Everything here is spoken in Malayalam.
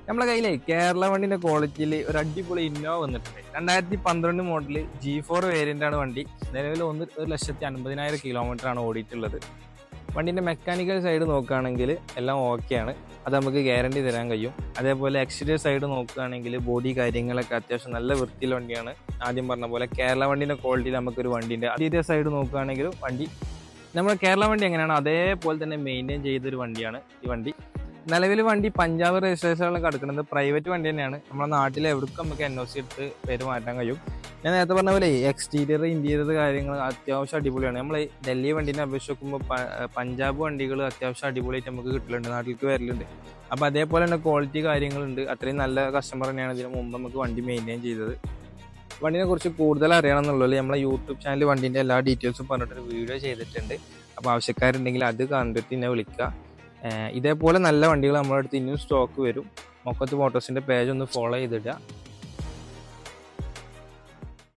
നമ്മളെ കയ്യിലേ കേരള വണ്ടിന്റെ ക്വാളിറ്റിയിൽ ഒരു അടിപൊളി ഇന്നോവ വന്നിട്ടുണ്ട്. 2012 മോഡൽ G4 വേരിയന്റ് ആണ് വണ്ടി. നിലവിൽ 1,50,000 കിലോമീറ്റർ ആണ് ഓടിയിട്ടുള്ളത്. വണ്ടിന്റെ മെക്കാനിക്കൽ സൈഡ് നോക്കുകയാണെങ്കിൽ എല്ലാം ഓക്കെയാണ്. അത് നമുക്ക് ഗ്യാരണ്ടി തരാൻ കഴിയും. അതേപോലെ എക്സ്റ്റീരിയർ സൈഡ് നോക്കുകയാണെങ്കിൽ ബോഡി കാര്യങ്ങളൊക്കെ അത്യാവശ്യം നല്ല വൃത്തിയുള്ള വണ്ടിയാണ്. ആദ്യം പറഞ്ഞ പോലെ കേരള വണ്ടിന്റെ ക്വാളിറ്റിയിൽ നമുക്കൊരു വണ്ടിന്റെ ഇന്റീരിയർ സൈഡ് നോക്കുകയാണെങ്കിലും വണ്ടി നമ്മുടെ കേരള വണ്ടി എങ്ങനെയാണോ അതേപോലെ തന്നെ മെയിൻറ്റെയിൻ ചെയ്തൊരു വണ്ടിയാണ് ഈ വണ്ടി. നിലവിൽ വണ്ടി പഞ്ചാബ് രജിസ്ട്രേഷനിലൊക്കെ കിടക്കുന്നത് പ്രൈവറ്റ് വണ്ടി തന്നെയാണ്. നമ്മുടെ നാട്ടിൽ എവിടേക്കും നമുക്ക് NOC എടുത്ത് പേര് മാറ്റാൻ കഴിയും. ഞാൻ നേരത്തെ പറഞ്ഞ പോലെ എക്സ്റ്റീരിയർ ഇന്റീരിയർ കാര്യങ്ങൾ അത്യാവശ്യം അടിപൊളിയാണ്. നമ്മൾ ഡൽഹി വണ്ടീനെ അപേക്ഷിച്ച് നോക്കുമ്പോൾ പഞ്ചാബ് വണ്ടികൾ അത്യാവശ്യം അടിപൊളിയായിട്ട് നമുക്ക് കിട്ടലുണ്ട്, നാട്ടിലേക്ക് വരലുണ്ട്. അപ്പോൾ അതേപോലെ തന്നെ ക്വാളിറ്റി കാര്യങ്ങളുണ്ട്. അത്രയും നല്ല കസ്റ്റമർ തന്നെയാണ് ഇതിന് മുമ്പ് നമുക്ക് വണ്ടി മെയിൻറ്റെയിൻ ചെയ്തത്. വണ്ടിനെ കുറിച്ച് കൂടുതൽ അറിയണം എന്നുള്ളത് നമ്മളെ യൂട്യൂബ് ചാനൽ വണ്ടീൻ്റെ എല്ലാ ഡീറ്റെയിൽസും പറഞ്ഞിട്ടൊരു വീഡിയോ ചെയ്തിട്ടുണ്ട്. അപ്പോൾ ആവശ്യക്കാരുണ്ടെങ്കിൽ അത് കണ്ടിട്ട് എന്നെ വിളിക്കുക. ഇതേപോലെ നല്ല വണ്ടികൾ നമ്മുടെ അടുത്ത് ഇനിയും സ്റ്റോക്ക് വരും. മൊക്കത്ത് മോട്ടോഴ്സിൻ്റെ പേജ് ഒന്ന് ഫോളോ ചെയ്തിടുക.